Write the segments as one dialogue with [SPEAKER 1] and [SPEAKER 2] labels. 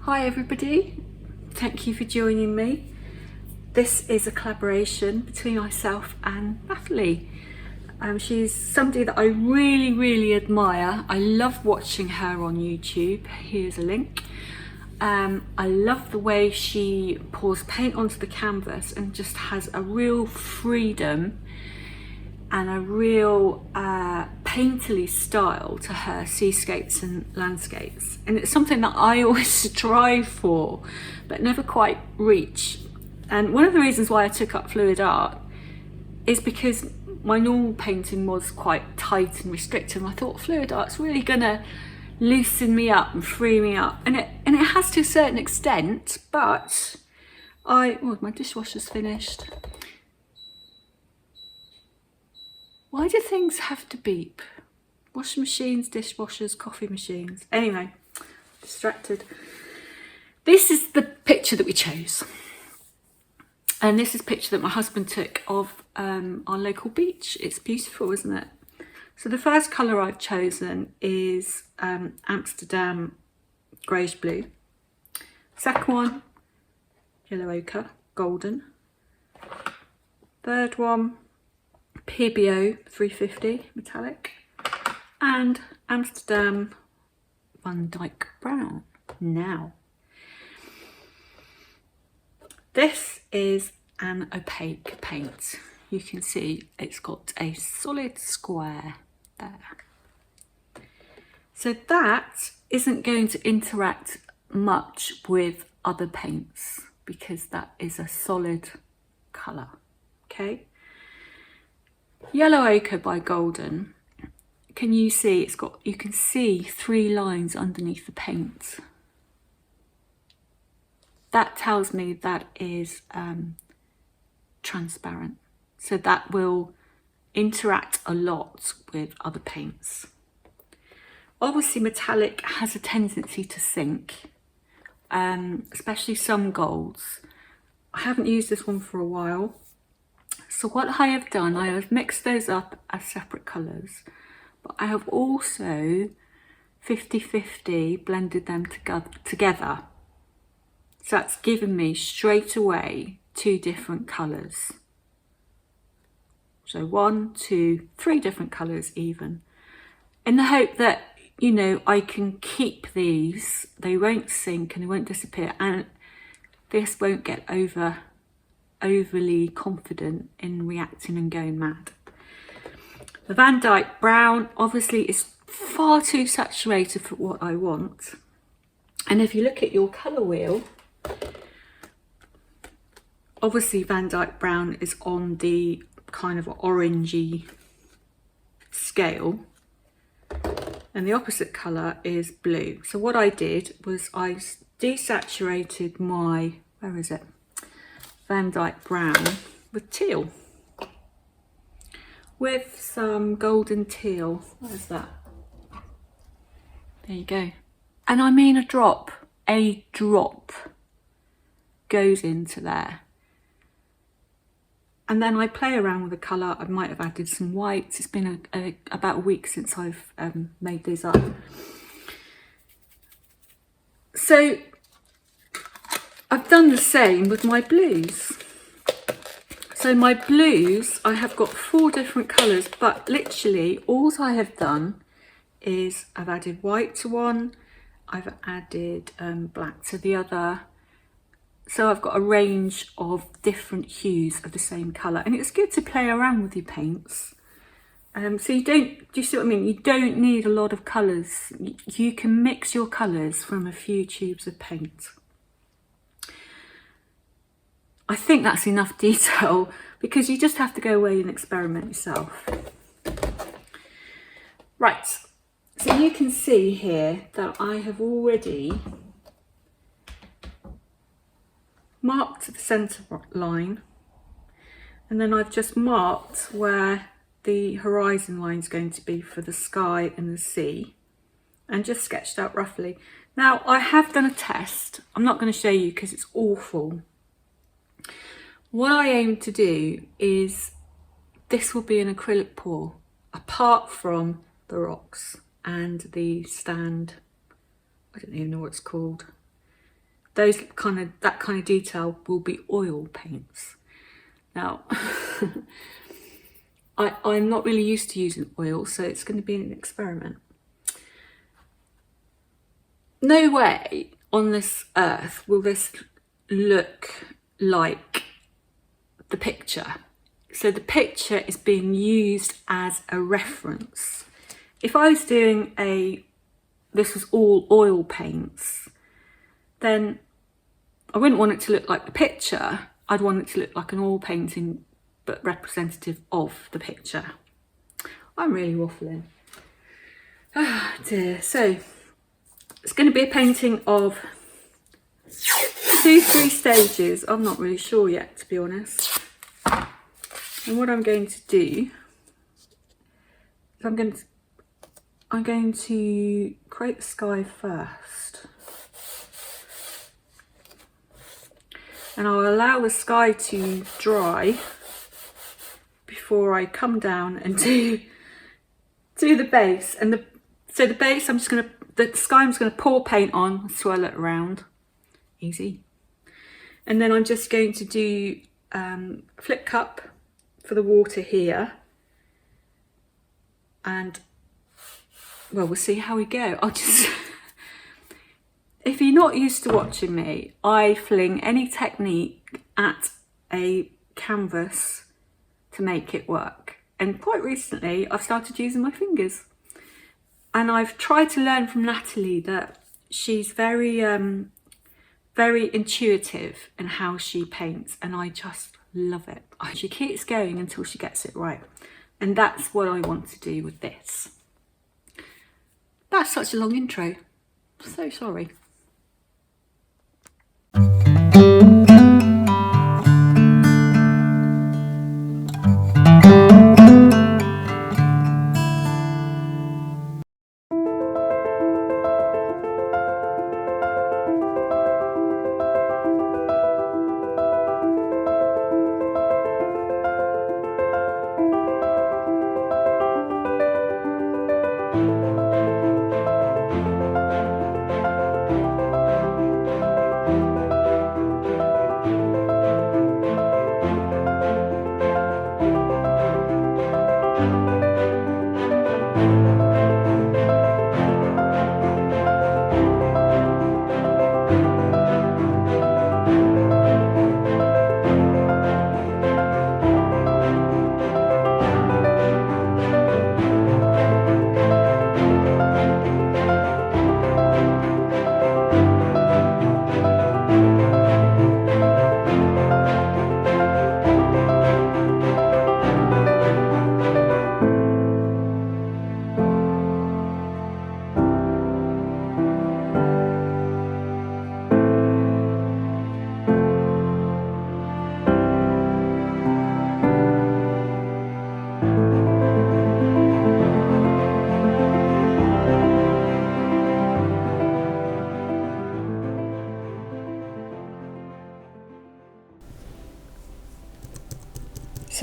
[SPEAKER 1] Hi everybody, thank you for joining me. This is a collaboration between myself and Nathalie. She's somebody that I really admire. I love watching her on YouTube. Here's a link. I love the way she pours paint onto the canvas and just has a real freedom and a real painterly style to her seascapes and landscapes. And it's something that I always strive for, but never quite reach. And one of the reasons why I took up fluid art is because my normal painting was quite tight and restrictive. And I thought fluid art's really gonna loosen me up and free me up. And it has to a certain extent, but my dishwasher's finished. Why do things have to beep? Washing machines, dishwashers, coffee machines. Anyway, distracted. This is the picture that we chose. And this is a picture that my husband took of our local beach. It's beautiful, isn't it? So the first colour I've chosen is Amsterdam greyish blue. Second one, yellow ochre, golden. Third one, PVA 350 metallic, and Amsterdam Van Dyke brown. Now, this is an opaque paint. You can see it's got a solid square there. So that isn't going to interact much with other paints because that is a solid colour, okay? Yellow ochre by Golden, can you see you can see 3 lines underneath the paint. That tells me that is transparent, so that will interact a lot with other paints. Obviously metallic has a tendency to sink, especially some golds. I haven't used this one for a while. So what I have done, I have mixed those up as separate colours, but I have also 50-50 blended them together. So that's given me straight away 2 different colours. So 1, 2, 3 different colours even. In the hope that, you know, I can keep these, they won't sink and they won't disappear, and this won't get overly confident in reacting and going mad. The Van Dyke brown obviously is far too saturated for what I want. And if you look at your colour wheel, obviously Van Dyke brown is on the kind of orangey scale, and the opposite colour is blue. So what I did was I desaturated my, where is it? Van Dyke brown with teal, with some golden teal. Where's that? There you go. And I mean a drop goes into there. And then I play around with the colour. I might have added some whites. It's been about a week since I've made these up. So I've done the same with my blues. So my blues, I have got 4 different colours, but literally all I have done is I've added white to one, I've added black to the other. So I've got a range of different hues of the same colour, and it's good to play around with your paints. So do you see what I mean? You don't need a lot of colours. You can mix your colours from a few tubes of paint. I think that's enough detail because you just have to go away and experiment yourself. Right, so you can see here that I have already marked the centre line, and then I've just marked where the horizon line is going to be for the sky and the sea, and just sketched out roughly. Now I have done a test. I'm not going to show you because it's awful. What I aim to do is, this will be an acrylic pour, apart from the rocks and the stand, I don't even know what it's called. that kind of detail will be oil paints. Now, I'm not really used to using oil, so it's going to be an experiment. No way on this earth will this look like the picture. So the picture is being used as a reference. If I was doing this was all oil paints, then I wouldn't want it to look like the picture. I'd want it to look like an oil painting, but representative of the picture. I'm really waffling. Ah dear. So it's going to be a painting of 2-3 stages. I'm not really sure yet, to be honest. And what I'm going to do is I'm going to create the sky first. And I'll allow the sky to dry before I come down and do the base. And so the base, the sky I'm just going to pour paint on, swirl it around, easy. And then I'm just going to do flip cup for the water here. And well, we'll see how we go. If you're not used to watching me, I fling any technique at a canvas to make it work. And quite recently, I've started using my fingers. And I've tried to learn from Nathalie that she's very, very intuitive in how she paints. And I just love it. She keeps going until she gets it right. And that's what I want to do with this. That's such a long intro. So sorry.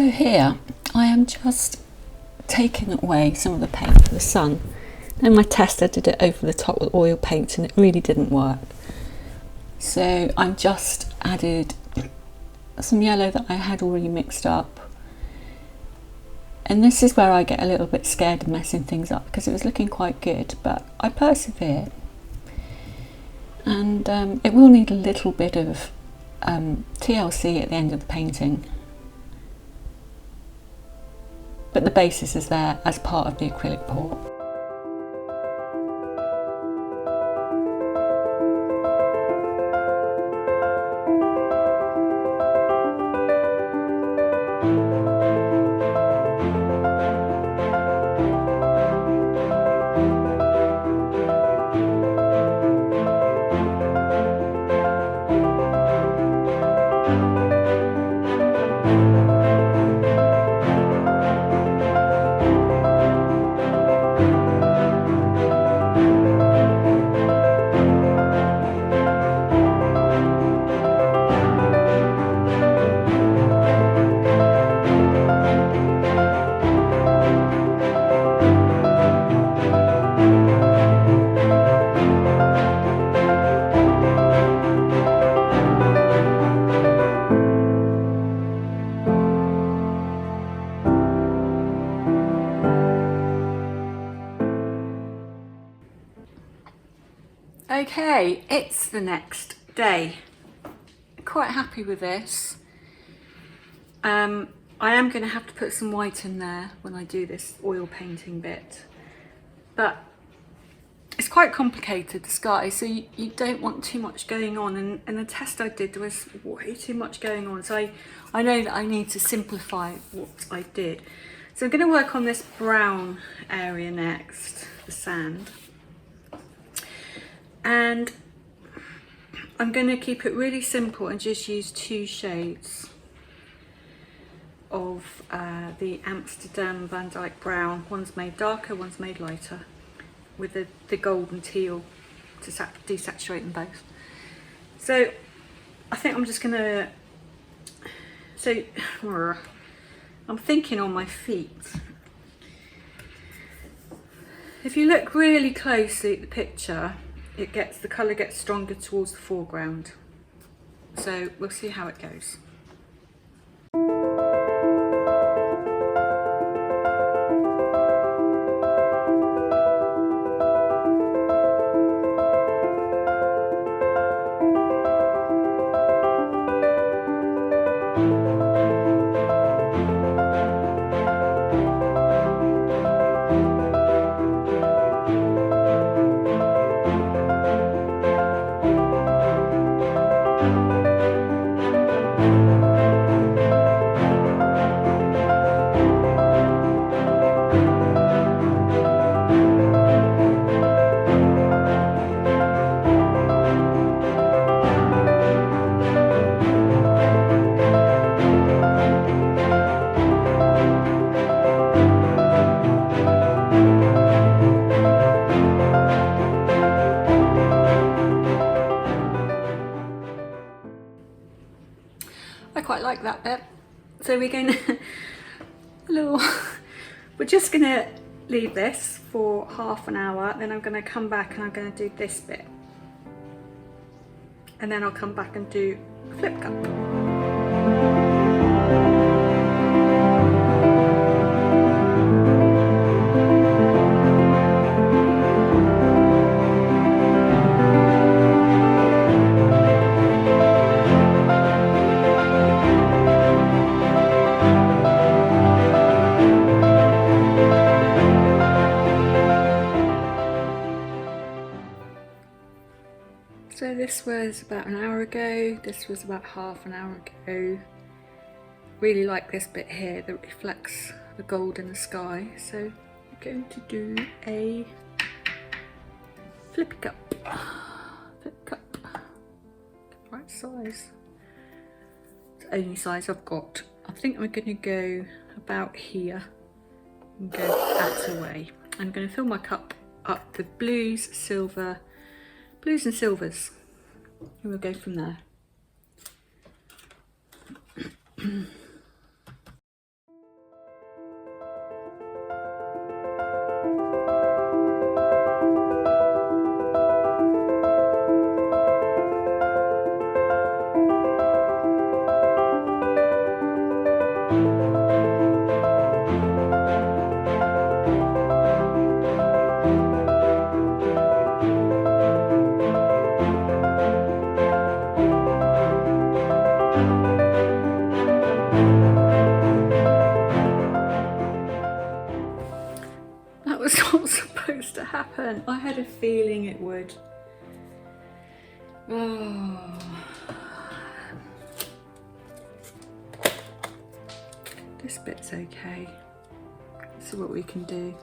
[SPEAKER 1] So here I am just taking away some of the paint for the sun. In my test I did it over the top with oil paint and it really didn't work. So I've just added some yellow that I had already mixed up. And this is where I get a little bit scared of messing things up because it was looking quite good, but I persevere. And it will need a little bit of TLC at the end of the painting. But the basis is there as part of the acrylic pour. Okay, it's the next day. Quite happy with this. I am going to have to put some white in there when I do this oil painting bit, but it's quite complicated, the sky, so you don't want too much going on, and the test I did there was way too much going on, so I know that I need to simplify what I did. So I'm going to work on this brown area next, the sand, and I'm going to keep it really simple and just use 2 shades of the Amsterdam Van Dyke Brown. One's made darker, one's made lighter, with the gold and teal to desaturate them both. So I think I'm just gonna, I'm thinking on my feet. If you look really closely at the picture, the colour gets stronger towards the foreground. So we'll see how it goes. I quite like that bit. So we're going to, hello, we're just going to leave this for half an hour, then I'm going to come back and I'm going to do this bit. And then I'll come back and do a flip cup. So this was about an hour ago, this was about half an hour ago. Really like this bit here that reflects the gold in the sky. So I'm going to do a flip cup. Flip cup. Right size. It's the only size I've got. I think I'm going to go about here and go that away. I'm going to fill my cup up with blues and silvers, and we'll go from there. Not supposed to happen. I had a feeling it would. Oh. This bit's okay. Let's see what we can do.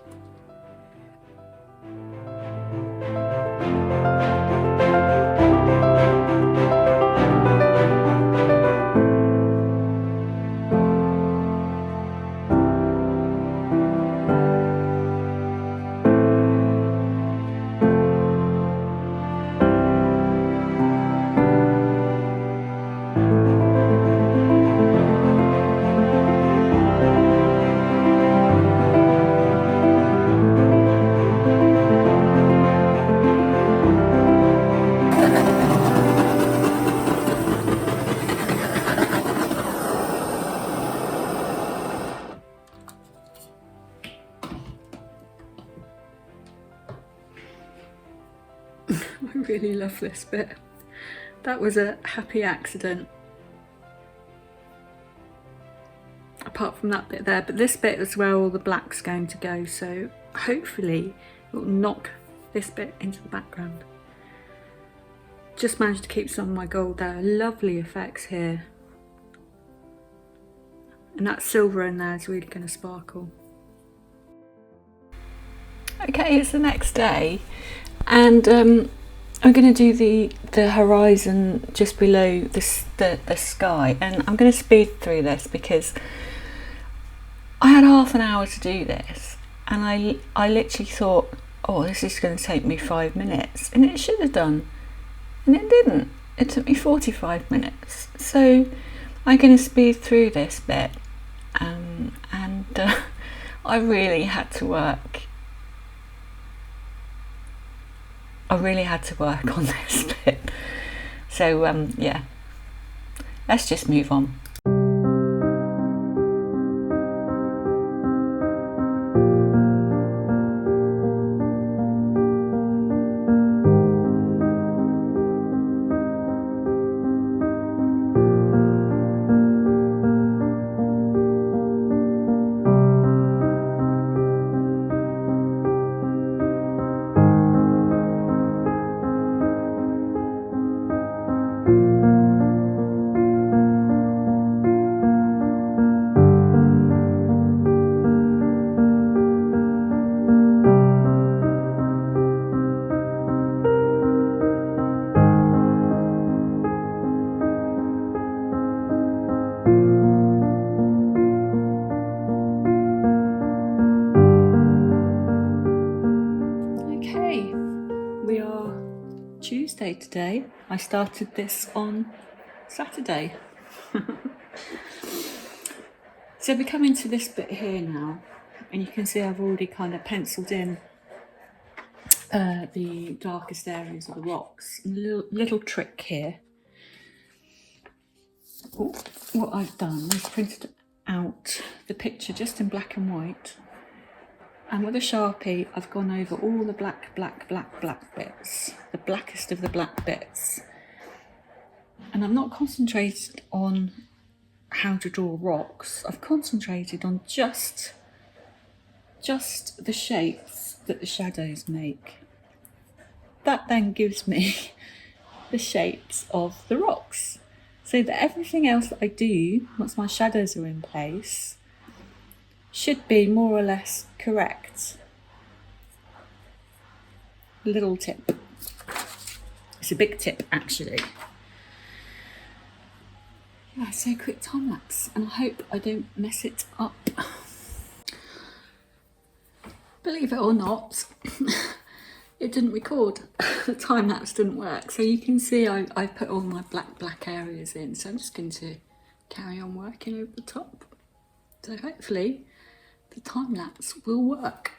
[SPEAKER 1] I really love this bit. That was a happy accident. Apart from that bit there, but this bit is where all the black's going to go, so hopefully it will knock this bit into the background. Just managed to keep some of my gold there. Lovely effects here. And that silver in there is really going to sparkle. Okay, it's the next day, and I'm going to do the horizon just below the sky, and I'm going to speed through this because I had half an hour to do this, and I literally thought, oh, this is going to take me 5 minutes, and it should have done, and it didn't. It took me 45 minutes, so I'm going to speed through this bit, and I really had to work. I really had to work on this bit. So yeah, let's just move on. Tuesday today. I started this on Saturday. So we're coming to this bit here now, and you can see I've already kind of penciled in the darkest areas of the rocks. And a little trick here. What I've done is printed out the picture just in black and white, and with a Sharpie I've gone over all the black bits, the blackest of the black bits, and I've not concentrated on how to draw rocks. I've concentrated on just the shapes that the shadows make. That then gives me the shapes of the rocks, so that everything else that I do once my shadows are in place should be more or less correct. Little tip. It's a big tip actually. Yeah, so quick time lapse, and I hope I don't mess it up. Believe it or not, it didn't record. The time lapse didn't work. So you can see I put all my black areas in, so I'm just going to carry on working over the top. So hopefully the time lapse will work.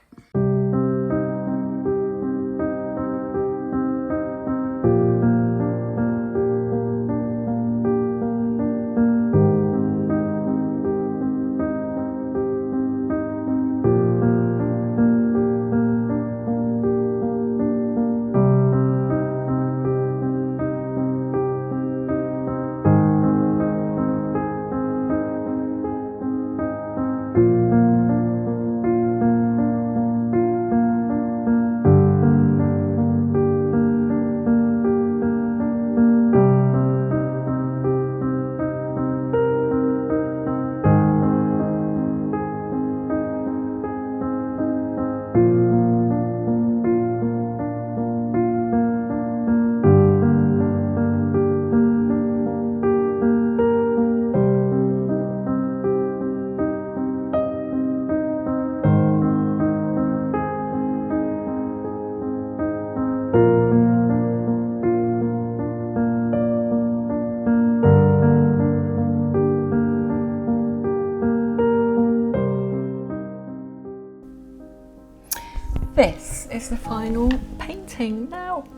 [SPEAKER 1] This is the final painting. Now,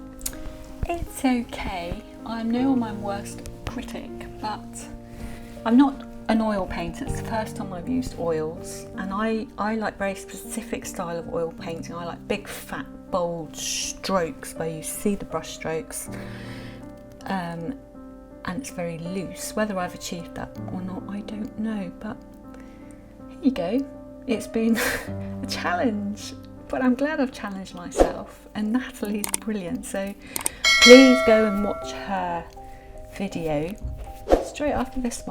[SPEAKER 1] it's okay. I know I'm my worst critic, but I'm not an oil painter. It's the first time I've used oils, and I like very specific style of oil painting. I like big, fat, bold strokes where you see the brush strokes, and it's very loose. Whether I've achieved that or not, I don't know, but here you go. It's been a challenge, but I'm glad I've challenged myself, and Nathalie's brilliant, so please go and watch her video straight after this one.